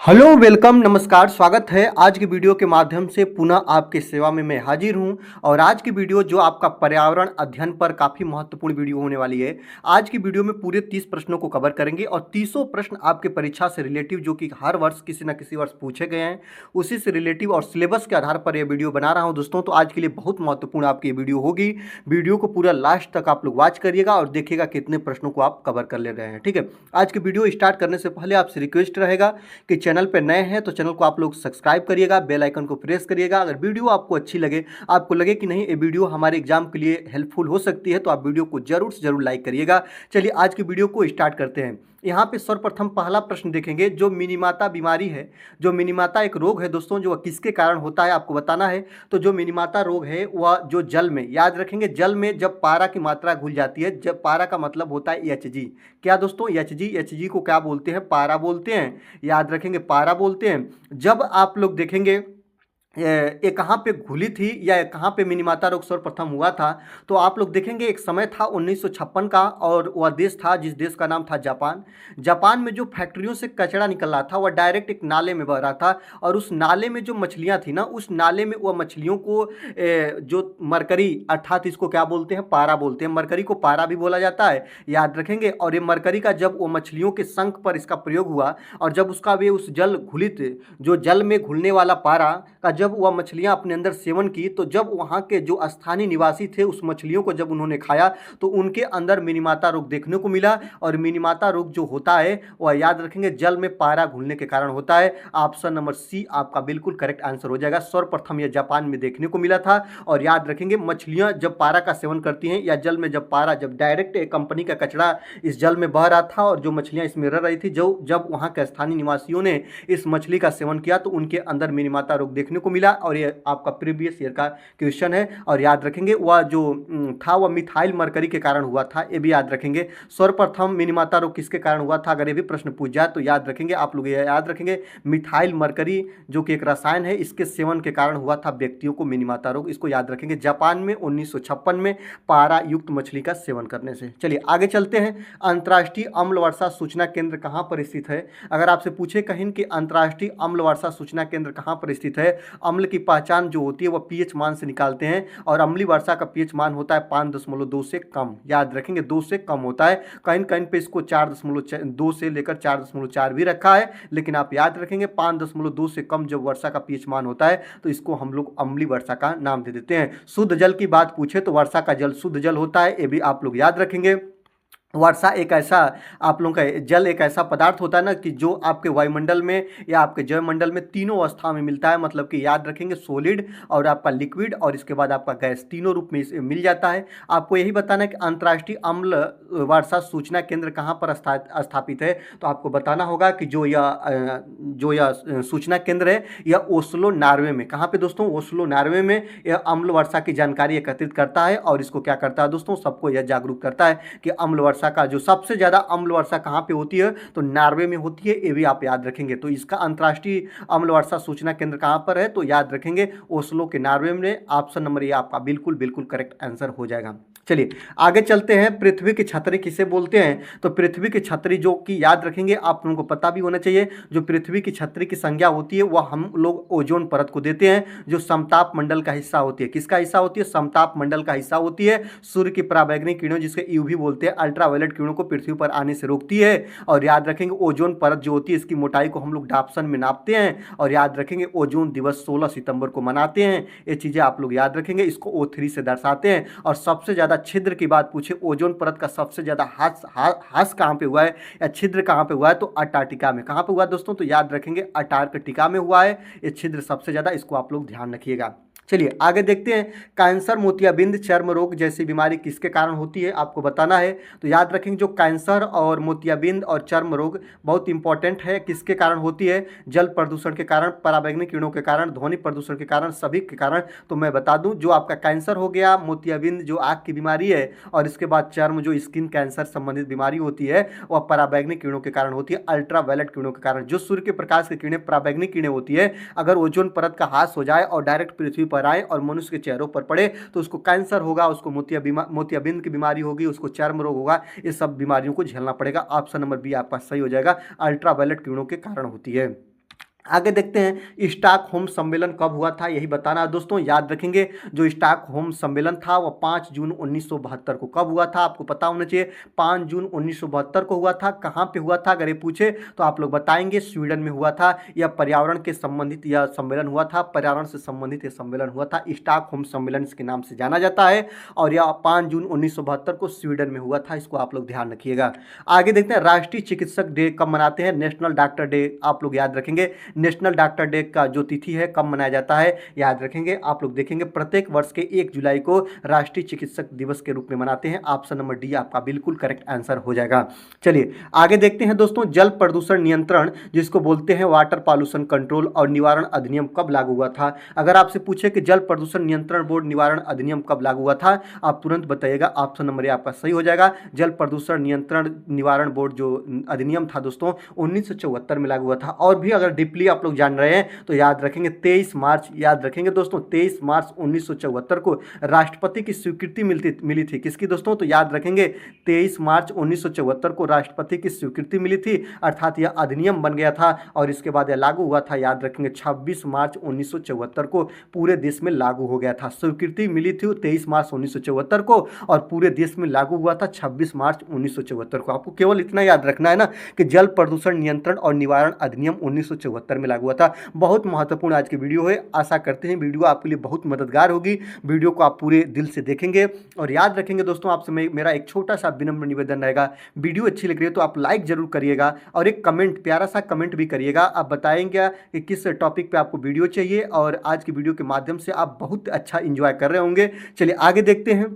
Hello welcome नमस्कार स्वागत है। आज की वीडियो के माध्यम से पुनः आपके सेवा में मैं हाजिर हूं और आज की वीडियो जो आपका पर्यावरण अध्ययन पर काफ़ी महत्वपूर्ण वीडियो होने वाली है। आज की वीडियो में पूरे 30 प्रश्नों को कवर करेंगे और 30 प्रश्न आपके परीक्षा से रिलेटिव जो कि हर वर्ष किसी न किसी वर्ष पूछे गए हैं उसी से रिलेटिव और सिलेबस के आधार पर यह वीडियो बना रहा हूँ दोस्तों। तो आज के लिए बहुत महत्वपूर्ण आपकी ये वीडियो होगी। वीडियो को पूरा लास्ट तक आप लोग वॉच करिएगा और देखिएगा कितने प्रश्नों को आप कवर कर ले रहे हैं। ठीक है, आज की वीडियो स्टार्ट करने से पहले आपसे रिक्वेस्ट रहेगा कि चैनल पर नए हैं तो चैनल को आप लोग सब्सक्राइब करिएगा, बेल आइकन को प्रेस करिएगा। अगर वीडियो आपको अच्छी लगे, आपको लगे कि नहीं ये वीडियो हमारे एग्जाम के लिए हेल्पफुल हो सकती है, तो आप वीडियो को जरूर से जरूर लाइक करिएगा। चलिए आज की वीडियो को स्टार्ट करते हैं। यहाँ पे सर्वप्रथम पहला प्रश्न देखेंगे। जो मिनीमाता बीमारी है, जो मिनीमाता एक रोग है दोस्तों, जो किसके कारण होता है आपको बताना है। तो जो मिनीमाता रोग है वह जो जल में, याद रखेंगे, जल में जब पारा की मात्रा घुल जाती है, जब पारा का मतलब होता है Hg। क्या दोस्तों, Hg को क्या बोलते हैं? पारा बोलते हैं। याद रखेंगे पारा बोलते हैं। जब आप लोग देखेंगे ये कहाँ पे घुली थी या कहाँ पे मिनीमाता रोग सर्वप्रथम हुआ था, तो आप लोग देखेंगे एक समय था 1956 का और वह देश था जिस देश का नाम था जापान। जापान में जो फैक्ट्रियों से कचरा निकल रहा था वह डायरेक्ट एक नाले में बह रहा था और उस नाले में जो मछलियाँ थी ना, उस नाले में वह मछलियों को जो मरकरी, अर्थात इसको क्या बोलते हैं? पारा बोलते हैं। मरकरी को पारा भी बोला जाता है, याद रखेंगे। और ये मरकरी का जब वो मछलियों के संख पर इसका प्रयोग हुआ और जब उसका वे उस जल घुलित, जो जल में घुलने वाला पारा का जब वह मछलियां अपने अंदर सेवन की, तो जब वहां के जो स्थानीय निवासी थे उस मछलियों को जब उन्होंने खाया तो उनके अंदर मिनीमाता रोग देखने को मिला। और मिनीमाता रोग जो होता है वह याद रखेंगे जल में पारा घुलने के कारण होता है। ऑप्शन नंबर सी आपका बिल्कुल करेक्ट आंसर हो जाएगा। सर्वप्रथम यह जापान में देखने को मिला था। और याद रखेंगे मछलियां जब पारा का सेवन करती हैं या जल में जब पारा, जब डायरेक्ट एक कंपनी का कचरा इस जल में बह रहा था और जो मछलियां इसमें रह रही थी, जो जब वहां के स्थानीय निवासियों ने इस मछली का सेवन किया तो उनके अंदर मिनीमाता रोग देखने को मिला। और ये आपका प्रीवियस ईयर का क्वेश्चन है। और याद रखेंगे वह जो था वह मिथाइल मरकरी के कारण हुआ था, ये भी याद रखेंगे। सर्वप्रथम मिनीमाता रोग किसके कारण हुआ था, अगर ये भी प्रश्न पूछ जाए तो याद रखेंगे आप लोग, ये याद रखेंगे मिथाइल मरकरी जो कि एक रसायन है, इसके सेवन के कारण हुआ था व्यक्तियों को मिनीमाता रोग। इसको याद रखेंगे जापान में 1956 में पारा युक्त मछली का सेवन करने से। चलिए आगे चलते हैं। अंतर्राष्ट्रीय अम्ल वर्षा सूचना केंद्र कहाँ पर स्थित है? अगर आपसे पूछे कहीं कि अंतर्राष्ट्रीय अम्ल वर्षा सूचना केंद्र कहाँ पर स्थित है, अम्ल की पहचान जो होती है वह पीएच मान से निकालते हैं और अम्लीय वर्षा का पीएच मान होता है 5.2 से कम। याद रखेंगे 2 से कम होता है। कहीं कहीं पे इसको 4.2 से लेकर 4.4 भी रखा है, लेकिन आप याद रखेंगे 5.2 से कम जब वर्षा का पीएच मान होता है तो इसको हम लोग अम्लीय वर्षा का नाम दे देते हैं। शुद्ध जल की बात पूछे तो वर्षा का जल शुद्ध जल होता है, ये भी आप लोग याद रखेंगे। वर्षा एक ऐसा, आप लोगों का जल एक ऐसा पदार्थ होता है ना कि जो आपके वायुमंडल में या आपके जलमंडल में तीनों अवस्था में मिलता है। मतलब कि याद रखेंगे सॉलिड और आपका लिक्विड और इसके बाद आपका गैस, तीनों रूप में मिल जाता है। आपको यही बताना है कि अंतर्राष्ट्रीय अम्ल वर्षा सूचना केंद्र कहाँ पर स्थापित है, तो आपको बताना होगा कि जो यह सूचना केंद्र है यह ओस्लो नॉर्वे में। कहाँ पे दोस्तों? ओस्लो नॉर्वे में यह अम्ल वर्षा की जानकारी एकत्रित करता है और इसको क्या करता है दोस्तों, सबको यह जागरूक करता है कि अम्ल वर्षा का जो सबसे ज्यादा अम्ल वर्षा कहां पे होती है, तो नॉर्वे में होती है। ये भी आप याद रखेंगे। तो इसका अंतर्राष्ट्रीय अम्ल वर्षा सूचना केंद्र कहां पर है, तो याद रखेंगे ओस्लो के नॉर्वे में। ऑप्शन नंबर ये आपका बिल्कुल बिल्कुल करेक्ट आंसर हो जाएगा। चलिए आगे चलते हैं। पृथ्वी की छतरी किसे बोलते हैं? तो पृथ्वी की छतरी जो कि याद रखेंगे आप लोगों को पता भी होना चाहिए, जो पृथ्वी की छतरी की संज्ञा होती है वह हम लोग ओजोन परत को देते हैं, जो समताप मंडल का हिस्सा होती है। किसका हिस्सा होती है? समताप मंडल का हिस्सा होती है। सूर्य की पराबैंगनी किरणों, जिसके यूवी बोलते हैं, अल्ट्रावायलेट किरणों को पृथ्वी पर आने से रोकती है। और याद रखेंगे ओजोन परत जो होती है इसकी मोटाई को हम लोग डाप्सन में नापते हैं। और याद रखेंगे ओजोन दिवस 16 सितंबर को मनाते हैं। ये चीजें आप लोग याद रखेंगे। इसको O3 से दर्शाते हैं। और सबसे ज्यादा छिद्र की बात पूछे, ओजोन परत का सबसे ज्यादा हास कहाँ पे हुआ है या छिद्र कहाँ पे हुआ है, तो अंटार्कटिका में। कहाँ पे हुआ है दोस्तों? तो याद रखेंगे अंटार्कटिका में हुआ है ये छिद्र सबसे ज्यादा, इसको आप लोग ध्यान रखिएगा। चलिए आगे देखते हैं। कैंसर, मोतियाबिंद, चर्म रोग जैसी बीमारी किसके कारण होती है, आपको बताना है। तो याद रखेंगे जो कैंसर और मोतियाबिंद और चर्म रोग बहुत इंपॉर्टेंट है। किसके कारण होती है? जल प्रदूषण के कारण, पराबैंगनी किरणों के कारण, ध्वनि प्रदूषण के कारण, सभी के कारण। तो मैं बता दूं, जो आपका कैंसर हो गया, मोतियाबिंद जो आँख की बीमारी है, और इसके बाद चर्म जो स्किन कैंसर संबंधित बीमारी होती है वह पराबैंगनी किरणों के कारण होती है, अल्ट्रावायलेट किरणों के कारण। जो सूर्य के प्रकाश की किरणें, पराबैंगनी किरणें होती है, अगर ओजोन परत का ह्रास हो जाए और डायरेक्ट पृथ्वी पर आए और मनुष्य के चेहरों पर पड़े तो उसको कैंसर होगा, उसको मोतियाबिंद की बीमारी होगी, उसको चर्म रोग होगा। ये सब बीमारियों को झेलना पड़ेगा। ऑप्शन नंबर बी आपका सही हो जाएगा, अल्ट्रावायलेट किरणों के कारण होती है। आगे देखते हैं स्टॉकहोम सम्मेलन कब हुआ था, यही बताना है दोस्तों। याद रखेंगे जो स्टॉकहोम सम्मेलन था वह 5 जून 1972 को कब हुआ था, आपको पता होना चाहिए। 5 जून 1972 को हुआ था। कहाँ पे हुआ था अगर ये पूछे तो आप लोग बताएंगे स्वीडन में हुआ था। यह पर्यावरण के संबंधित यह सम्मेलन हुआ था, पर्यावरण से संबंधित यह सम्मेलन हुआ था, स्टॉकहोम सम्मेलन के नाम से जाना जाता है। और यह 5 जून 1972 को स्वीडन में हुआ था, इसको आप लोग ध्यान रखिएगा। आगे देखते हैं राष्ट्रीय चिकित्सक डे कब मनाते हैं, नेशनल डॉक्टर डे आप लोग याद रखेंगे। नेशनल डॉक्टर डे का जो तिथि है कब मनाया जाता है याद रखेंगे। आप लोग देखेंगे प्रत्येक वर्ष के 1 जुलाई को राष्ट्रीय चिकित्सक दिवस के रूप में मनाते हैं। ऑप्शन नंबर डी आपका बिल्कुल करेक्ट आंसर हो जाएगा। चलिए आगे देखते हैं दोस्तों, जल प्रदूषण नियंत्रण जिसको बोलते हैं वाटर पॉल्यूशन कंट्रोल और निवारण अधिनियम कब लागू हुआ था। अगर आपसे पूछे कि जल प्रदूषण नियंत्रण बोर्ड निवारण अधिनियम कब लागू हुआ था, आप तुरंत बताइएगा। ऑप्शन नंबर ए आपका सही हो जाएगा। जल प्रदूषण नियंत्रण निवारण बोर्ड जो अधिनियम था दोस्तों 1974 में लागू हुआ था। और भी अगर डीपली आप लोग जान रहे हैं तो याद रखेंगे 23 मार्च, याद रखेंगे दोस्तों 23 मार्च 1974 को राष्ट्रपति की स्वीकृति मिली थी। किसकी दोस्तों, तो याद रखेंगे 23 मार्च 1974 को राष्ट्रपति की स्वीकृति मिली थी, अर्थात यह अधिनियम बन गया था और इसके बाद यह लागू हुआ था। याद रखेंगे 26 मार्च 1974 को पूरे देश में लागू हो गया था। स्वीकृति मिली थी 23 मार्च 1974 को और पूरे देश में लागू हुआ था 26 मार्च 1974 को। आपको केवल इतना याद रखना है ना कि जल प्रदूषण नियंत्रण और निवारण अधिनियम 1974 में लागू हुआ था। बहुत महत्वपूर्ण आज की वीडियो है। आशा करते हैं वीडियो आपके लिए बहुत मददगार होगी। वीडियो को आप पूरे दिल से देखेंगे और याद रखेंगे दोस्तों। आपसे मेरा एक छोटा सा विनम्र निवेदन रहेगा, वीडियो अच्छी लग रही है तो आप लाइक जरूर करिएगा और एक कमेंट, प्यारा सा कमेंट भी करिएगा। आप बताएंगे कि किस टॉपिक पे आपको वीडियो चाहिए और आज की वीडियो के माध्यम से आप बहुत अच्छा इंजॉय कर रहे होंगे। चलिए आगे देखते हैं।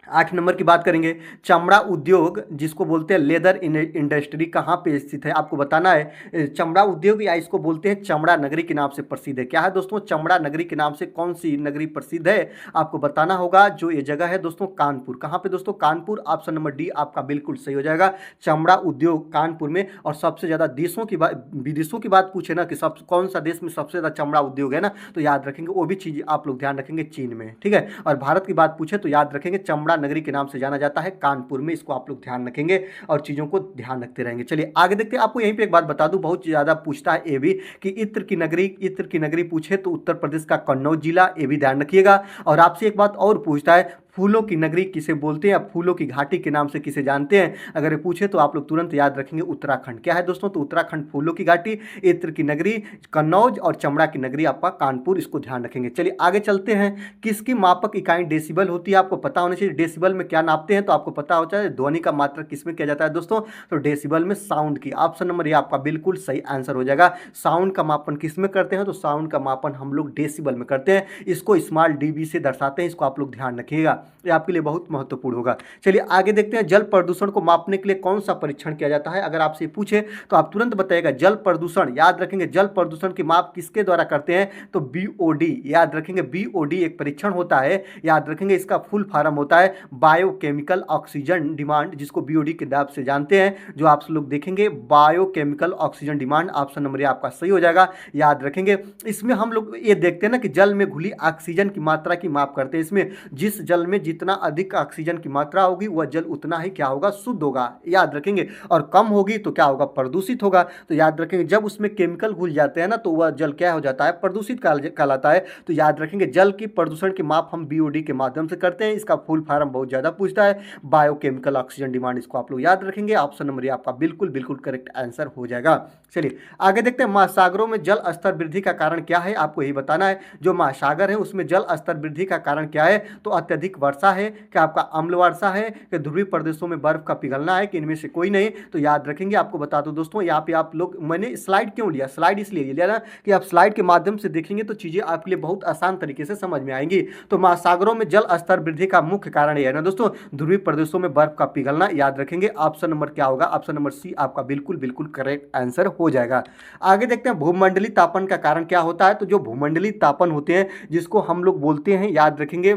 8 नंबर की बात करेंगे, चमड़ा उद्योग जिसको बोलते हैं लेदर इंडस्ट्री कहाँ पे स्थित है, आपको बताना है। चमड़ा उद्योग या इसको बोलते हैं चमड़ा नगरी के नाम से प्रसिद्ध है। क्या है दोस्तों, चमड़ा नगरी के नाम से कौन सी नगरी प्रसिद्ध है, आपको बताना होगा। जो ये जगह है दोस्तों कानपुर। कहाँ पे दोस्तों, कानपुर। ऑप्शन नंबर डी आपका बिल्कुल सही हो जाएगा। चमड़ा उद्योग कानपुर में। और सबसे ज़्यादा देशों की बात, विदेशों की बात पूछे ना कि सब कौन सा देश में सबसे ज़्यादा चमड़ा उद्योग है ना, तो याद रखेंगे वो भी चीज़ आप लोग ध्यान रखेंगे चीन में, ठीक है। और भारत की बात पूछे तो याद रखेंगे चमड़ा नगरी के नाम से जाना जाता है कानपुर में। इसको आप लोग ध्यान रखेंगे और चीजों को ध्यान रखते रहेंगे। चलिए आगे देखते हैं। आपको यहीं पे एक बात बता दूं, बहुत ज्यादा पूछता है ये भी कि इत्र की नगरी पूछे तो उत्तर प्रदेश का कन्नौज जिला, ये भी ध्यान रखिएगा। और आपसे एक बात और पूछता है, फूलों की नगरी किसे बोलते हैं या फूलों की घाटी के नाम से किसे जानते हैं, अगर ये पूछे तो आप लोग तुरंत याद रखेंगे उत्तराखंड। क्या है दोस्तों, तो उत्तराखंड फूलों की घाटी, इत्र की नगरी कन्नौज और चमड़ा की नगरी आपका कानपुर, इसको ध्यान रखेंगे। चलिए आगे चलते हैं। किसकी मापक इकाई डेसिबल होती है, आपको पता होना चाहिए। डेसिबल में क्या नापते हैं, तो आपको पता होता है ध्वनि का मात्रक किसमें किया जाता है दोस्तों, तो डेसिबल में साउंड की। ऑप्शन नंबर ये आपका बिल्कुल सही आंसर हो जाएगा। साउंड का मापन किसमें करते हैं, तो साउंड का मापन हम लोग डेसिबल में करते हैं। इसको स्मॉल डीबी से दर्शाते हैं, इसको आप लोग ध्यान रखिएगा, ये आपके लिए बहुत महत्वपूर्ण होगा। चलिए आगे देखते हैं। जल प्रदूषण को मापने के लिए कौन सा परीक्षण किया जाता है, अगर आपसे पूछे तो आप तुरंत बताइएगा जल प्रदूषण। याद रखेंगे जल प्रदूषण की माप किसके द्वारा करते हैं, तो बीओडी। याद रखेंगे बीओडी एक परीक्षण होता है। याद रखेंगे इसका फुल फॉर्म होता है बायोकेमिकल ऑक्सीजन डिमांड, जिसको बीओडी के नाम से जानते हैं। जो आप लोग देखेंगे biochemical oxygen demand, option number आपका सही हो जाएगा। याद रखेंगे इसमें हम लोग ये देखते हैं ना कि जल में घुली ऑक्सीजन की मात्रा की माप करते हैं। इसमें जिस जल में जितना अधिक ऑक्सीजन की मात्रा होगी वह जल उतना ही क्या होगा, शुद्ध होगा। याद रखेंगे, और कम होगी तो क्या होगा, प्रदूषित होगा। तो याद रखेंगे जब उसमें केमिकल घुल जाते हैं ना तो वह जल क्या हो जाता है, प्रदूषित कहलाता है। तो याद रखेंगे जल की प्रदूषण की माप हम बीओडी के माध्यम से करते हैं। इसका फुल फॉर्म बहुत ज्यादा पूछता है, बायोकेमिकल ऑक्सीजन डिमांड, इसको आप लोग याद रखेंगे। ऑप्शन नंबर आपका बिल्कुल बिल्कुल करेक्ट आंसर हो जाएगा। चलिए आगे देखते हैं। महासागरों में जल स्तर वृद्धि का कारण क्या है, आपको यही बताना है। जो महासागर है उसमें जल स्तर वृद्धि का कारण क्या है, तो अत्यधिक वर्षा है, क्या आपका अम्ल वर्षा है, कि ध्रुवीय प्रदेशों में बर्फ का पिघलना है, कि इनमें से कोई नहीं। तो याद रखेंगे, आपको बता दो दोस्तों, यहाँ पे आप लोग, मैंने स्लाइड क्यों लिया, स्लाइड इसलिए लिया ना कि आप स्लाइड के माध्यम से देखेंगे तो चीजें आपके लिए बहुत आसान तरीके से समझ में आएंगी। तो महासागरों में जल स्तर वृद्धि का मुख्य कारण यह है ना दोस्तों, ध्रुवीय प्रदेशों में बर्फ का पिघलना। याद रखेंगे ऑप्शन नंबर क्या होगा, ऑप्शन नंबर सी आपका बिल्कुल बिल्कुल करेक्ट आंसर हो जाएगा। आगे देखते हैं भूमंडलीय तापन का कारण क्या होता है। तो जो भूमंडलीय तापन होते हैं जिसको हम लोग बोलते हैं, याद रखेंगे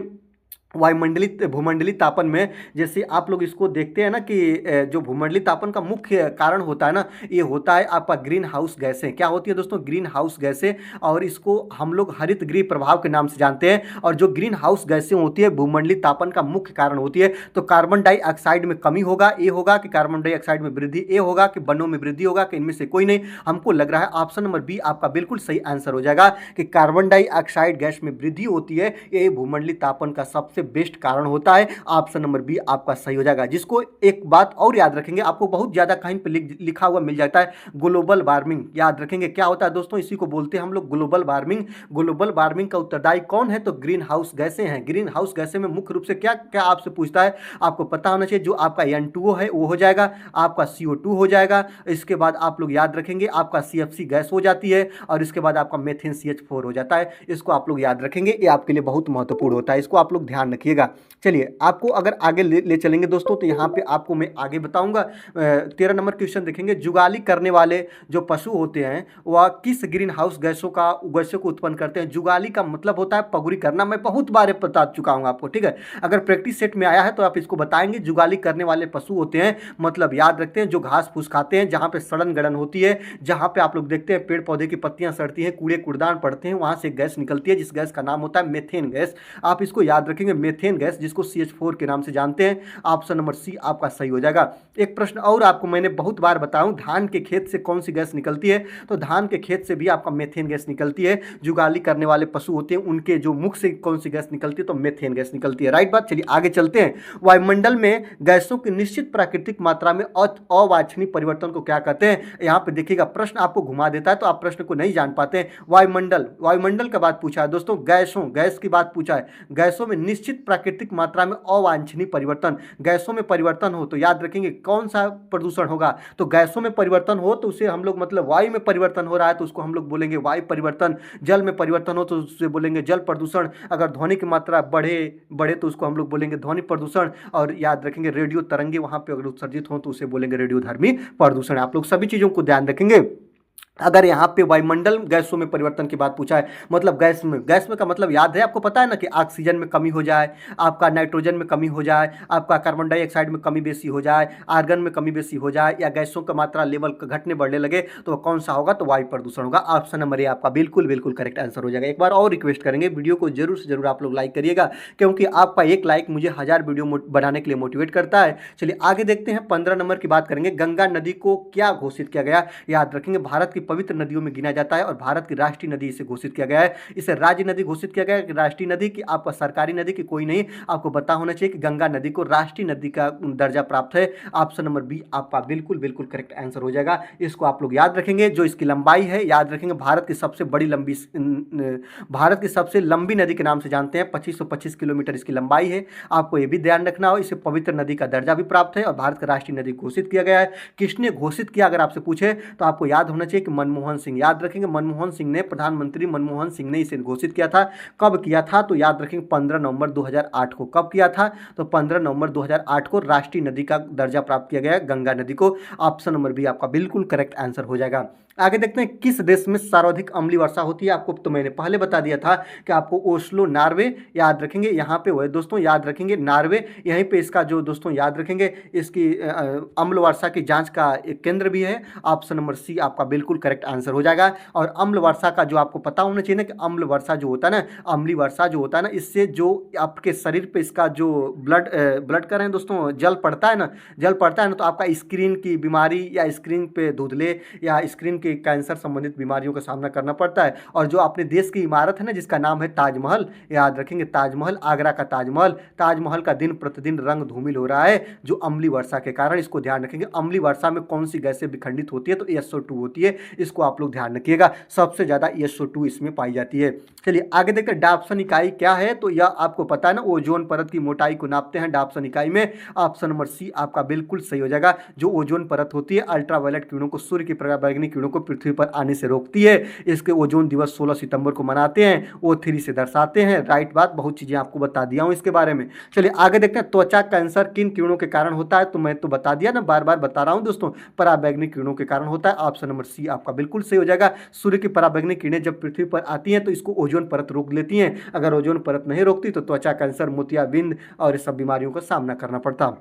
वायुमंडलित भूमंडलीय तापन में जैसे आप लोग इसको देखते हैं ना कि जो भूमंडलीय तापन का मुख्य कारण होता है ना, ये होता है आपका ग्रीन हाउस गैसें। क्या होती है दोस्तों? ग्रीन हाउस गैसें। और इसको हम लोग हरित गृह प्रभाव के नाम से जानते हैं। और जो ग्रीन हाउस गैसें होती है भूमंडलीय तापन का मुख्य कारण होती है। तो कार्बन डाइऑक्साइड में कमी होगा, ए होगा कि कार्बन डाइऑक्साइड में वृद्धि, ए होगा कि वनों में वृद्धि होगा, कि इनमें से कोई नहीं। हमको लग रहा है ऑप्शन नंबर बी आपका बिल्कुल सही आंसर हो जाएगा कि कार्बन डाइऑक्साइड गैस में वृद्धि होती है, ये भूमंडलीय तापन का सबसे बेस्ट कारण होता है। ऑप्शन नंबर बी आपका सही हो जाएगा। जिसको एक बात और याद रखेंगे, आपको बहुत ज्यादा कहीं पे लिखा हुआ मिल जाता है ग्लोबल वार्मिंग। याद रखेंगे क्या होता है दोस्तों? इसी को बोलते हैं हम लोग ग्लोबल वार्मिंग। ग्लोबल वार्मिंग का उत्तरदायी कौन है? तो ग्रीन हाउस गैसें हैं। ग्रीन हाउस गैसें में मुख्य रूप से क्या क्या आपसे पूछता है, आपको पता होना चाहिए। जो आपका N2O है वो हो जाएगा, आपका CO2 हो जाएगा, इसके बाद आप लोग याद रखेंगे आपका CFC गैस हो जाती है, और इसके बाद आपका मेथेन CH4 हो जाता है। इसको आप लोग याद रखेंगे, ये आपके लिए बहुत महत्वपूर्ण होता है, इसको आप लोग ध्यान रखिएगा। चलिए आपको अगर आगे ले चलेंगे दोस्तों, तो यहाँ पे आपको मैं आगे बताऊंगा। 13 नंबर क्वेश्चन देखेंगे। जुगाली करने वाले जो पशु होते हैं वह किस ग्रीन हाउस गैसों को उत्पन्न करते हैं? जुगाली का मतलब होता है पगुरी करना। मैं बहुत बार बता चुका हूँ आपको, ठीक है। अगर प्रैक्टिस सेट में आया है तो आप इसको बताएंगे। जुगाली करने वाले पशु होते हैं, मतलब याद रखते हैं जो घास फूस खाते हैं, जहाँ पे सड़न गड़न होती है, जहाँ पे आप लोग देखते हैं पेड़ पौधे की पत्तियां सड़ती हैं, कूड़े कूड़दान पड़ते हैं, वहां से गैस निकलती है, जिस गैस का नाम होता है मेथेन गैस। आप इसको याद रखेंगे, मेथेन गैस, जिसको CH4 के नाम से जानते हैं। ऑप्शन नंबर सी आपका सही हो जाएगा। एक प्रश्न और आपको मैंने बहुत बार बताऊं, धान के खेत से कौन सी गैस निकलती है? तो धान के खेत से भी आपका मेथेन गैस निकलती है। जुगाली करने वाले पशु होते हैं, उनके जो मुख से कौन सी गैस निकलती है? तो मेथेन गैस निकलती है। राइट बात। चलिए आगे चलते हैं। वायुमंडल में गैसों की निश्चित प्राकृतिक मात्रा में अवांछनीय परिवर्तन को क्या कहते हैं? यहाँ पे देखिएगा प्रश्न आपको घुमा देता है, तो आप प्रश्न को नहीं जान पाते हैं। वायुमंडल का बात पूछा है दोस्तों, गैस की बात पूछा है। गैसों में निश्चित प्राकृतिक मात्रा में अवांछनीय परिवर्तन, गैसों में परिवर्तन हो तो याद रखेंगे कौन सा प्रदूषण होगा? तो गैसों में परिवर्तन हो तो उसे हम लोग, मतलब वायु में परिवर्तन हो रहा है तो उसको हम लोग बोलेंगे वायु परिवर्तन। जल में परिवर्तन हो तो उससे बोलेंगे जल प्रदूषण। अगर ध्वनि की मात्रा बढ़े तो उसको हम लोग बोलेंगे ध्वनि प्रदूषण। और याद रखेंगे रेडियो तरंगे वहां पे अगर उत्सर्जित हो तो उसे बोलेंगे रेडियोधर्मी प्रदूषण। आप लोग सभी चीजों को ध्यान रखेंगे। अगर यहाँ पे वायुमंडल गैसों में परिवर्तन की बात पूछा है, मतलब गैस में का मतलब याद है आपको, पता है ना कि ऑक्सीजन में कमी हो जाए, आपका नाइट्रोजन में कमी हो जाए, आपका कार्बन डाइऑक्साइड में कमी बेसी हो जाए, आर्गन में कमी बेसी हो जाए, या गैसों का मात्रा लेवल घटने बढ़ने लगे, तो कौन सा होगा? तो वायु प्रदूषण होगा। ऑप्शन नंबर ए आपका बिल्कुल करेक्ट आंसर हो जाएगा। एक बार और रिक्वेस्ट करेंगे, वीडियो को जरूर से जरूर आप लोग लाइक करिएगा, क्योंकि आपका एक लाइक मुझे 1000 वीडियो बनाने के लिए मोटिवेट करता है। चलिए आगे देखते हैं। 15 नंबर की बात करेंगे। गंगा नदी को क्या घोषित किया गया? याद रखेंगे भारत की पवित्र नदियों में जाता है और भारत की राष्ट्रीय नदी इसे घोषित किया गया है। इसे राज्य नदी घोषित किया गया है कि राष्ट्रीय नदी की, आपका सरकारी नदी की कोई नहीं। आपको पता होना चाहिए कि गंगा नदी को राष्ट्रीय नदी का दर्जा प्राप्त है। ऑप्शन नंबर बी आपका बिल्कुल करेक्ट आंसर हो जाएगा। इसको आप लोग याद रखेंगे। जो इसकी लंबाई है, याद रखेंगे भारत की सबसे लंबी नदी के नाम से जानते हैं। 2525 किलोमीटर इसकी लंबाई है। आपको यह भी ध्यान रखना हो, इसे पवित्र नदी का दर्जा भी प्राप्त है और भारत का राष्ट्रीय नदी घोषित किया गया है। किसने घोषित किया अगर आपसे पूछे तो आपको याद होना चाहिए कि मनमोहन सिंह। याद रखेंगे मनमोहन सिंह ने, प्रधानमंत्री मनमोहन सिंह ने इसे घोषित किया था। कब किया था? तो याद रखेंगे 15 नवंबर 2008 को। कब किया था? तो 15 नवंबर 2008 को राष्ट्रीय नदी का दर्जा प्राप्त किया गया गंगा नदी को। ऑप्शन नंबर बी आपका बिल्कुल करेक्ट आंसर हो जाएगा। आगे देखते हैं। किस देश में सर्वाधिक अम्लीय वर्षा होती है? आपको तो मैंने पहले बता दिया था कि आपको ओस्लो नॉर्वे, याद रखेंगे यहाँ पे वो दोस्तों, याद रखेंगे नॉर्वे, यहीं पे इसका जो दोस्तों याद रखेंगे इसकी अम्ल वर्षा की जांच का एक केंद्र भी है। ऑप्शन नंबर सी आपका बिल्कुल करेक्ट आंसर हो जाएगा। और अम्ल वर्षा का जो आपको पता होना चाहिए ना कि अम्ल वर्षा जो होता है ना, अम्लीय वर्षा जो होता है ना, इससे जो आपके शरीर पे इसका जो ब्लड का है दोस्तों, जल पड़ता है ना, तो आपका स्क्रीन की बीमारी या स्क्रीन पे धुंधले या स्क्रीन के कैंसर संबंधित बीमारियों का सामना करना पड़ता है। और जो अपने देश की इमारत है ना जिसका नाम है ताजमहल, याद रखेंगे ताजमहल, आगरा का ताजमहल का दिन प्रतिदिन रंग धूमिल हो रहा है जो अम्लीय वर्षा के कारण। इसको ध्यान रखेंगे। अम्लीय वर्षा में कौन सी गैसें विखंडित होती है? तो SO2 होती है। इसको आप लोग ध्यान रखिएगा, सबसे ज्यादा SO2 इसमें पाई जाती है। चलिए आगे देखते हैं। डाप्सन इकाई क्या है? तो यह आपको पता है ना, ओजोन परत की मोटाई को नापते हैं डाप्सन इकाई में। ऑप्शन नंबर सी आपका बिल्कुल सही हो जाएगा। जो ओजोन परत होती है अल्ट्रावायलेट किरणों को, सूर्य की पराबैंगनी किरणों को पृथ्वी पर आने से रोकती है। इसके ओजोन दिवस 16 सितंबर को मनाते हैं, O3 से दर्शाते हैं। राइट बात, बहुत चीज़ें आपको बता दिया हूँ इसके बारे में। चलिए आगे देखते हैं, त्वचा कैंसर किन किरणों के कारण होता है? तो मैं तो बता दिया ना, बार बार बता रहा हूँ दोस्तों, पराबैंगनी किरणों के कारण होता है। ऑप्शन नंबर सी आपका बिल्कुल सही हो जाएगा। सूर्य की पराबैंगनी किरणें जब पृथ्वी पर आती हैं तो इसको ओजोन परत रोक लेती हैं। अगर ओजोन परत नहीं रोकती तो त्वचा कैंसर, मोतियाबिंद और इस सब बीमारियों का सामना करना पड़ता।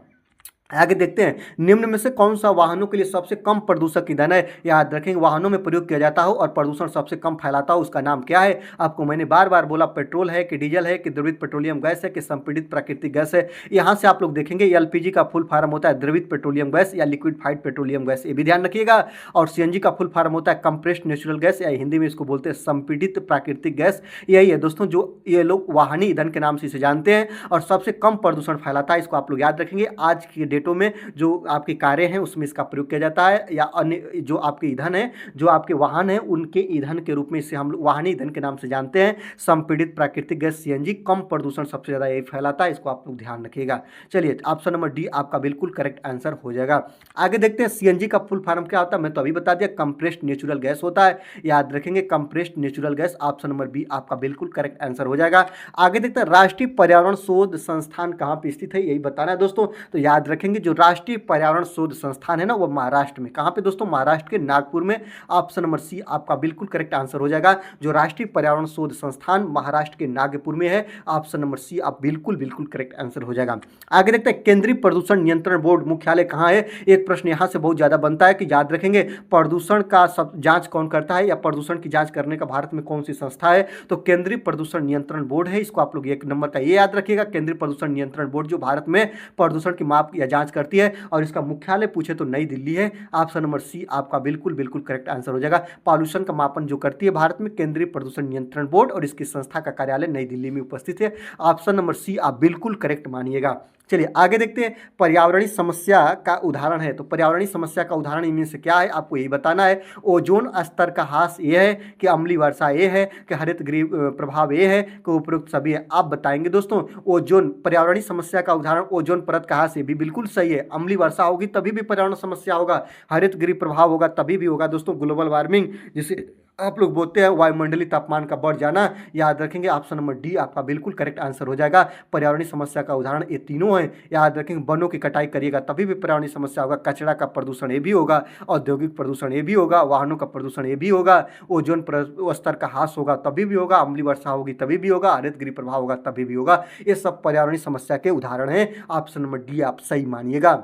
आगे देखते हैं, निम्न में से कौन सा वाहनों के लिए सबसे कम प्रदूषक ईंधन है? याद रखेंगे, वाहनों में प्रयोग किया जाता हो और प्रदूषण सबसे कम फैलाता हो, उसका नाम क्या है? आपको मैंने बार बार बोला, पेट्रोल है कि डीजल है कि द्रवित पेट्रोलियम गैस है कि संपीड़ित प्राकृतिक गैस है। यहाँ से आप लोग देखेंगे एलपीजी का फुल फॉर्म होता है द्रवित पेट्रोलियम गैस या लिक्विफाइड पेट्रोलियम गैस, ये भी ध्यान रखिएगा। और सीएनजी का फुल फॉर्म होता है कंप्रेस्ड नेचुरल गैस या हिंदी में इसको बोलते हैं संपीड़ित प्राकृतिक गैस। यही है दोस्तों जो ये लोग वाहनी ईंधन के नाम से इसे जानते हैं और सबसे कम प्रदूषण फैलाता है, इसको आप लोग याद रखेंगे। आज की डेटों में जो आपकी कारें हैं उसमें इसका प्रयोग किया जाता है, या अन्य जो आपके ईंधन है, जो आपके वाहन है, उनके ईंधन के रूप में इसे हम लोग वाहनी ईंधन के नाम से जानते हैं। संपीड़ित प्राकृतिक गैस सीएनजी कम प्रदूषण सबसे ज़्यादा यही फैलाता है, इसको आप लोग ध्यान रखिएगा। चलिए ऑप्शन नंबर डी आपका बिल्कुल करेक्ट आंसर हो जाएगा। आगे देखते हैं, सीएनजी का फुल फॉर्म क्या होता है? मैं तो अभी बता दिया, कंप्रेस्ड नेचुरल गैस होता है, याद रखेंगे compressed natural gas. Option number B आपका बिल्कुल करेक्ट आंसर हो जाएगा। आगे देखते हैं, राष्ट्रीय पर्यावरण शोध संस्थान कहाँ पे स्थित है? यही बताना है दोस्तों, तो याद रखेंगे जो राष्ट्रीय पर्यावरण शोध संस्थान है ना, वो महाराष्ट्र में। कहाँ पे दोस्तों? महाराष्ट्र के नागपुर में। ऑप्शन नंबर सी आपका बिल्कुल करेक्ट आंसर हो जाएगा। जो राष्ट्रीय पर्यावरण शोध संस्थान महाराष्ट्र के नागपुर में है, ऑप्शन नंबर सी आप बिल्कुल बिल्कुल करेक्ट आंसर हो जाएगा। आगे देखते हैं, केंद्रीय प्रदूषण नियंत्रण बोर्ड मुख्यालय कहाँ है? एक प्रश्न यहाँ से बहुत ज्यादा बनता है कि याद रखेंगे प्रदूषण का सब जांच कौन करता है, या प्रदूषण की जांच करने का भारत में कौन सी संस्था है? तो केंद्रीय प्रदूषण नियंत्रण बोर्ड है, इसको आप लोग एक नंबर का ये याद रखिएगा। केंद्रीय प्रदूषण नियंत्रण बोर्ड जो भारत में प्रदूषण की माप या जांच करती है, और इसका मुख्यालय पूछे तो नई दिल्ली है। ऑप्शन नंबर सी आपका बिल्कुल बिल्कुल करेक्ट आंसर हो जाएगा। पॉल्यूशन का मापन जो करती है भारत में केंद्रीय प्रदूषण नियंत्रण बोर्ड, और इसकी संस्था का कार्यालय नई दिल्ली में उपस्थित है। ऑप्शन नंबर सी आप बिल्कुल करेक्ट मानिएगा। चलिए आगे देखते हैं, पर्यावरणीय समस्या का उदाहरण है। तो पर्यावरणीय समस्या का उदाहरण इनमें से क्या है, आपको यही बताना है। ओजोन स्तर का ह्रास ये है कि अम्लीय वर्षा ये है कि हरित गृह प्रभाव ये है कि उपरोक्त सभी है? आप बताएंगे दोस्तों। ओजोन पर्यावरणीय समस्या का उदाहरण ओजोन परत का ह्रास, ये भी बिल्कुल सही है। अम्लीय वर्षा होगी तभी भी पर्यावरण समस्या होगा, हरित गृह प्रभाव होगा तभी भी होगा दोस्तों। ग्लोबल वार्मिंग जिसे आप लोग बोलते हैं वायुमंडलीय तापमान का बढ़ जाना, याद रखेंगे। ऑप्शन नंबर डी आपका बिल्कुल करेक्ट आंसर हो जाएगा। पर्यावरणीय समस्या का उदाहरण ये तीनों हैं, याद रखेंगे। वनों की कटाई करिएगा तभी भी पर्यावरणीय समस्या होगा, कचरा का प्रदूषण ये भी होगा, औद्योगिक प्रदूषण ये भी होगा, वाहनों का प्रदूषण ये भी होगा, ओजोन स्तर का ह्रास होगा तभी भी होगा, अम्लीय वर्षा होगी तभी भी होगा, हरित गृह प्रभाव होगा तभी भी होगा। ये सब पर्यावरणीय समस्या के उदाहरण हैं। ऑप्शन नंबर डी आप सही मानिएगा।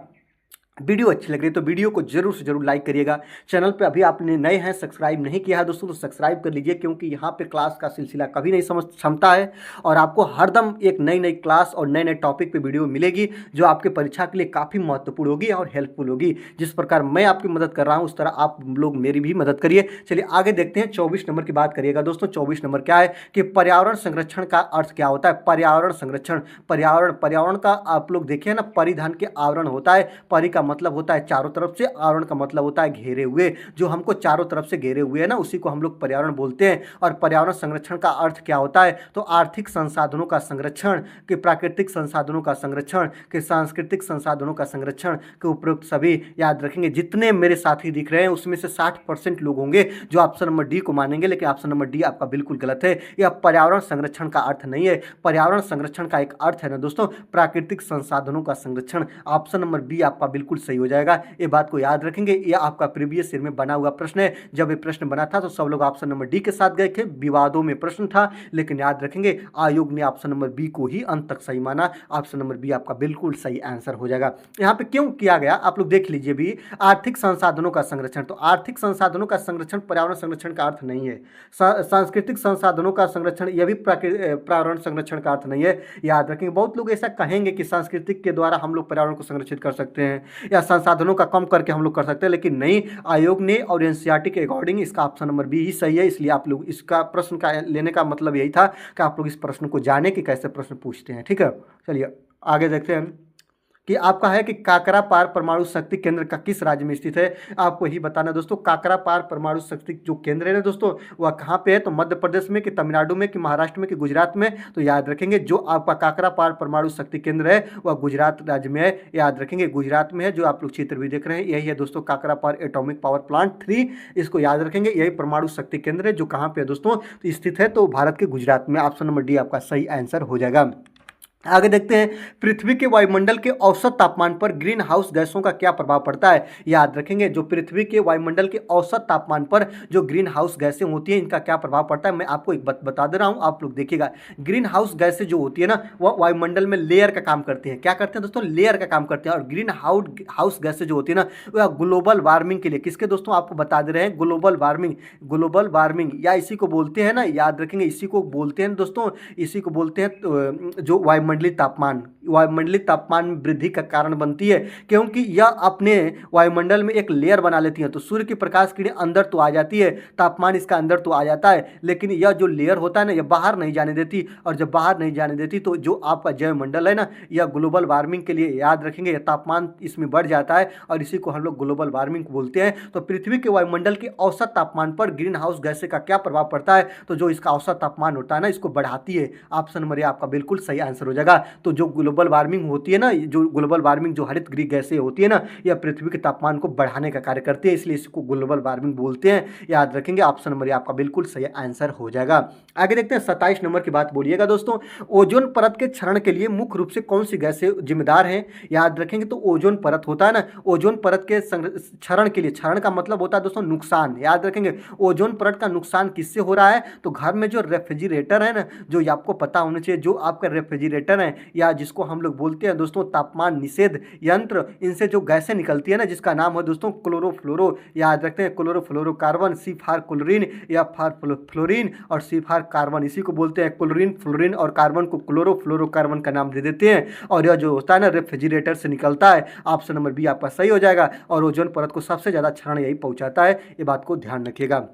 वीडियो अच्छी लग रही है तो वीडियो को जरूर से जरूर लाइक करिएगा। चैनल पे अभी आपने नए हैं, सब्सक्राइब नहीं किया है दोस्तों तो सब्सक्राइब कर लीजिए, क्योंकि यहाँ पे क्लास का सिलसिला कभी नहीं समझ क्षमता है, और आपको हरदम एक नई नई क्लास और नए नए टॉपिक पे वीडियो मिलेगी जो आपके परीक्षा के लिए काफ़ी महत्वपूर्ण होगी और हेल्पफुल होगी। जिस प्रकार मैं आपकी मदद कर रहा हूँ उस तरह आप लोग मेरी भी मदद करिए। चलिए आगे देखते हैं, 24 नंबर की बात करिएगा दोस्तों। 24 नंबर क्या है कि पर्यावरण संरक्षण का अर्थ क्या होता है? पर्यावरण संरक्षण, पर्यावरण का आप लोग देखिए ना, परिधान के आवरण होता है। परि का मतलब होता है चारों तरफ से, आवरण का मतलब होता है घेरे हुए। जो हमको चारों तरफ से घेरे हुए है ना, उसी को हम लोग पर्यावरण बोलते हैं। और पर्यावरण संरक्षण का अर्थ क्या होता है? तो आर्थिक संसाधनों का संरक्षण, के प्राकृतिक संसाधनों का संरक्षण, के सांस्कृतिक संसाधनों का संरक्षण, के उपरोक्त सभी। याद रखेंगे जितने मेरे साथी दिख रहे हैं उसमें से 60% लोग होंगे जो ऑप्शन नंबर डी को मानेंगे, लेकिन ऑप्शन नंबर डी आपका बिल्कुल गलत है। यह पर्यावरण संरक्षण का अर्थ नहीं है। पर्यावरण संरक्षण का एक अर्थ है ना दोस्तों, प्राकृतिक संसाधनों का संरक्षण। ऑप्शन नंबर बी आपका बिल्कुल सही हो जाएगा। ये बात को याद रखेंगे, यह आपका प्रीवियस ईयर में बना हुआ प्रश्न है। जब ये प्रश्न बना था तो सब लोग ऑप्शन नंबर डी के साथ गए थे, विवादों में प्रश्न था, लेकिन याद रखेंगे आयोग ने ऑप्शन नंबर बी को ही अंत तक सही माना। ऑप्शन नंबर बी आपका बिल्कुल सही आंसर हो जाएगा। यहाँ पे क्यों किया गया आप लोग देख लीजिए भी, आर्थिक संसाधनों का संरक्षण। तो आर्थिक संसाधनों का संरक्षण पर्यावरण संरक्षण का अर्थ नहीं है। सांस्कृतिक संसाधनों का संरक्षण यह भी पर्यावरण संरक्षण का अर्थ नहीं है। याद रखेंगे, बहुत लोग ऐसा कहेंगे कि सांस्कृतिक के द्वारा हम लोग पर्यावरण को संरक्षित कर सकते हैं या संसाधनों का कम करके हम लोग कर सकते हैं, लेकिन नहीं। आयोग ने और एनसीईआरटी के अकॉर्डिंग इसका ऑप्शन नंबर बी ही सही है। इसलिए आप लोग इसका प्रश्न का लेने का मतलब यही था कि आप लोग इस प्रश्न को जाने कि कैसे प्रश्न पूछते हैं। ठीक है, चलिए आगे देखते हैं कि आपका है कि काकरापार परमाणु शक्ति केंद्र का किस राज्य में स्थित है, आपको ही बताना दोस्तों। काकरापार परमाणु शक्ति जो केंद्र है ना दोस्तों, वह कहाँ पे है, तो मध्य प्रदेश में कि तमिलनाडु में कि महाराष्ट्र में कि गुजरात में, तो याद रखेंगे जो आपका काकरापार परमाणु शक्ति केंद्र है वह गुजरात राज्य में है, याद रखेंगे गुजरात में है। जो आप लोग चित्र भी देख रहे हैं यही है दोस्तों काकरापार एटॉमिक पावर प्लांट 3, इसको याद रखेंगे। यही परमाणु शक्ति केंद्र है जो कहाँ पे है दोस्तों, तो स्थित है तो भारत के गुजरात में। ऑप्शन नंबर डी आपका सही आंसर हो जाएगा। आगे देखते हैं, पृथ्वी के वायुमंडल के औसत तापमान पर ग्रीन हाउस गैसों का क्या प्रभाव पड़ता है, याद रखेंगे। जो पृथ्वी के वायुमंडल के औसत तापमान पर जो ग्रीन हाउस गैसें होती हैं इनका क्या प्रभाव पड़ता है, मैं आपको एक बता दे रहा हूं, आप लोग देखिएगा। ग्रीन हाउस गैसें जो होती है ना वह वायुमंडल में लेयर का काम करती हैं। क्या करते हैं दोस्तों, लेयर का काम करते हैं। और ग्रीन हाउस गैसें जो होती है ना वह ग्लोबल वार्मिंग के लिए, किसके दोस्तों आपको बता दे रहे हैं, ग्लोबल वार्मिंग या इसी को बोलते हैं ना, याद रखेंगे इसी को बोलते हैं दोस्तों, इसी को बोलते हैं जो वायुमंडलीय तापमान में वृद्धि का कारण बनती है, क्योंकि यह अपने वायुमंडल में एक लेयर बना लेती है। तो सूर्य की प्रकाश किरणें अंदर तो आ जाती है, तापमान इसका अंदर तो आ जाता है, लेकिन यह जो लेयर होता है ना यह बाहर नहीं जाने देती। और जब बाहर नहीं जाने देती तो जो आपका जैवमंडल है ना, यह ग्लोबल वार्मिंग के लिए, याद रखेंगे, यह तापमान इसमें बढ़ जाता है और इसी को हम लोग ग्लोबल वार्मिंग बोलते हैं। तो पृथ्वी के वायुमंडल के औसत तापमान पर ग्रीन हाउस गैसें का क्या प्रभाव पड़ता है, तो जो इसका औसत तापमान होता है ना इसको बढ़ाती है। ऑप्शन नंबर ए आपका बिल्कुल सही आंसर हो जाएगा। तो जो ग्लोबल वार्मिंग होती है ना, जो ग्लोबल वार्मिंग जो हरित गृह गैसें होती है ना, यह पृथ्वी के तापमान को बढ़ाने का कार्य करती है, इसलिए इसको ग्लोबल वार्मिंग बोलते हैं, याद रखेंगे। ऑप्शन नंबर आपका बिल्कुल सही आंसर हो जाएगा। आगे देखते हैं 27 नंबर की बात बोलिएगा दोस्तों, ओजोन परत के क्षरण के लिए मुख्य रूप से कौन सी गैसें जिम्मेदार हैं, याद रखेंगे। तो ओजोन परत होता है ना, ओजोन परत के क्षरण के लिए, क्षरण का मतलब होता है दोस्तों नुकसान, याद रखेंगे। ओजोन परत का नुकसान किससे हो रहा है, तो घर में जो रेफ्रिजरेटर है ना, जो आपको पता होना चाहिए, जो आपका रेफ्रिजरेटर है या जिसको हम लोग बोलते हैं दोस्तों तापमान निषेध यंत्र, इनसे जो गैसें निकलती है ना जिसका नाम है दोस्तों क्लोरोफ्लोरो, याद रखते हैं क्लोरोफ्लोरोकार्बन, C4 या फ्लोरीन और C4 इसी को बोलते हैं क्लोरीन, फ्लोरीन और कार्बन को क्लोरोफ्लोरोकार्बन का नाम दे देते हैं। और यह जो होता है ना रेफ्रिजरेटर से निकलता है। ऑप्शन नंबर बी आपका सही हो जाएगा। और ओजोन परत को सबसे ज़्यादा क्षरण यही पहुंचाता है, ये बात को ध्यान रखिएगा।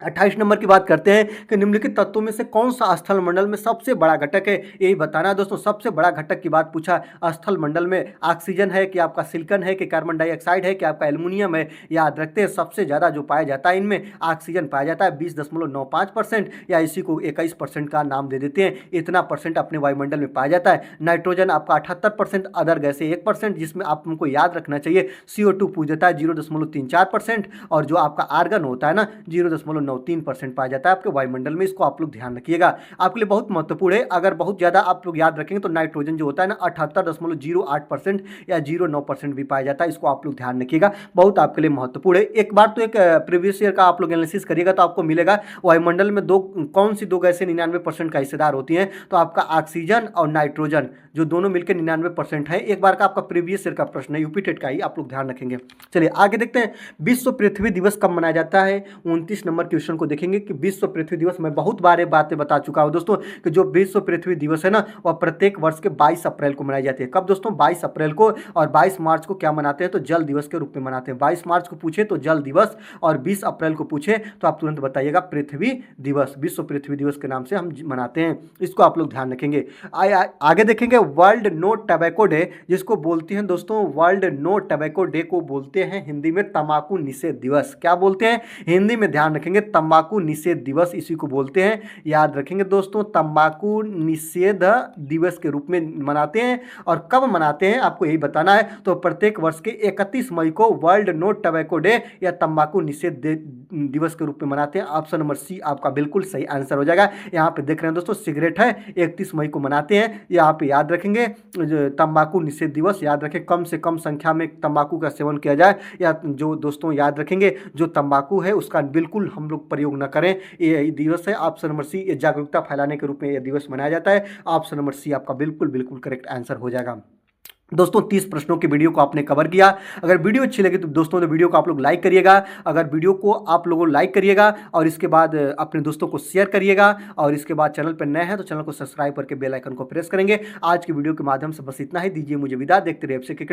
28 नंबर की बात करते हैं कि निम्नलिखित तत्वों में से कौन सा स्थल मंडल में सबसे बड़ा घटक है, यही बताना है दोस्तों। सबसे बड़ा घटक की बात पूछा, स्थल मंडल में ऑक्सीजन है कि आपका सिलिकॉन है कि कार्बन डाइऑक्साइड है कि आपका एल्युमिनियम है, याद रखते हैं सबसे ज़्यादा जो पाया जाता है इनमें ऑक्सीजन पाया जाता है 20.95%, या इसी को 21% का नाम दे देते हैं, इतना परसेंट अपने वायुमंडल में पाया जाता है। नाइट्रोजन आपका 78%, अदर गैसें 1%, जिसमें आप हमको याद रखना चाहिए CO2 पूछ देता है 0.34%, और जो आपका आर्गन होता है ना 0.93% पाया जाता है आपके वायुमंडल में, इसको आप लोग ध्यान रखिएगा, आपके लिए बहुत महत्वपूर्ण है। अगर बहुत ज़्यादा आप लोग याद रखेंगे तो नाइट्रोजन जो होता है ना 78.08% या 0.9% भी पाया जाता है, इसको आप लोग ध्यान रखिएगा, बहुत आपके लिए महत्वपूर्ण है। एक बार तो एक प्रीवियस ईयर का आप लोग एनालिसिस करिएगा तो आपको मिलेगा वायुमंडल में कौन सी दो गैसें 99% का हिस्सेदार होती हैं, तो आपका ऑक्सीजन और नाइट्रोजन जो दोनों मिलकर 99% है। एक बार का आपका प्रीवियस ईयर का प्रश्न है, यूपी टेट का ही, आप लोग ध्यान रखेंगे। चलिए आगे देखते हैं, विश्व पृथ्वी दिवस कब मनाया जाता है। 29 नंबर क्वेश्चन को देखेंगे कि विश्व पृथ्वी दिवस, मैं बहुत बार बातें बता चुका हूं दोस्तों कि जो विश्व पृथ्वी दिवस है ना वह प्रत्येक वर्ष के 22 अप्रैल को मनाई जाती है। कब दोस्तों, 22 अप्रैल को। और 22 मार्च को क्या मनाते हैं, तो जल दिवस के रूप में मनाते हैं। 22 मार्च को पूछे तो जल दिवस, और 20 अप्रैल को पूछे तो आप तुरंत बताइएगा पृथ्वी दिवस, विश्व पृथ्वी दिवस के नाम से हम मनाते हैं, इसको आप लोग ध्यान रखेंगे। आगे देखेंगे वर्ल्ड नो टबैको डे, जिसको बोलते हैं दोस्तों, वर्ल्ड नो टबैको डे को बोलते हैं हिंदी में तंबाकू निषेध दिवस। क्या बोलते हैं हिंदी में, ध्यान रखेंगे, तंबाकू निषेध दिवस इसी को बोलते हैं, याद रखेंगे दोस्तों, तंबाकू निषेध दिवस के रूप में मनाते हैं। और कब मनाते हैं आपको यही बताना है, तो प्रत्येक वर्ष के 31 मई को वर्ल्ड नो टबैको डे या तंबाकू निषेध दिवस के रूप में मनाते हैं। ऑप्शन नंबर सी आपका बिल्कुल सही आंसर हो जाएगा। यहाँ पे देख रहे हैं दोस्तों सिगरेट है, 31 मई को मनाते हैं, यहाँ पे याद रखेंगे तंबाकू निषेध दिवस, याद रखें कम से कम संख्या में तंबाकू का सेवन किया जाए, या जो दोस्तों याद रखेंगे जो तंबाकू है उसका बिल्कुल हम लोग प्रयोग न करें, ये दिवस है। ऑप्शन नंबर सी, ये जागरूकता फैलाने के रूप में यह दिवस मनाया जाता है। ऑप्शन नंबर सी आपका बिल्कुल करेक्ट आंसर हो जाएगा। दोस्तों 30 प्रश्नों की वीडियो को आपने कवर किया। अगर वीडियो अच्छी लगी तो दोस्तों तो वीडियो को आप लोग लाइक करिएगा। अगर वीडियो को आप लोगों लाइक करिएगा और इसके बाद अपने दोस्तों को शेयर करिएगा, और इसके बाद चैनल पर नए हैं तो चैनल को सब्सक्राइब करके बेल आइकन को प्रेस करेंगे। आज की वीडियो के माध्यम से बस इतना ही, दीजिए मुझे विदा, देखते रहिए आपसे क्रिकेट।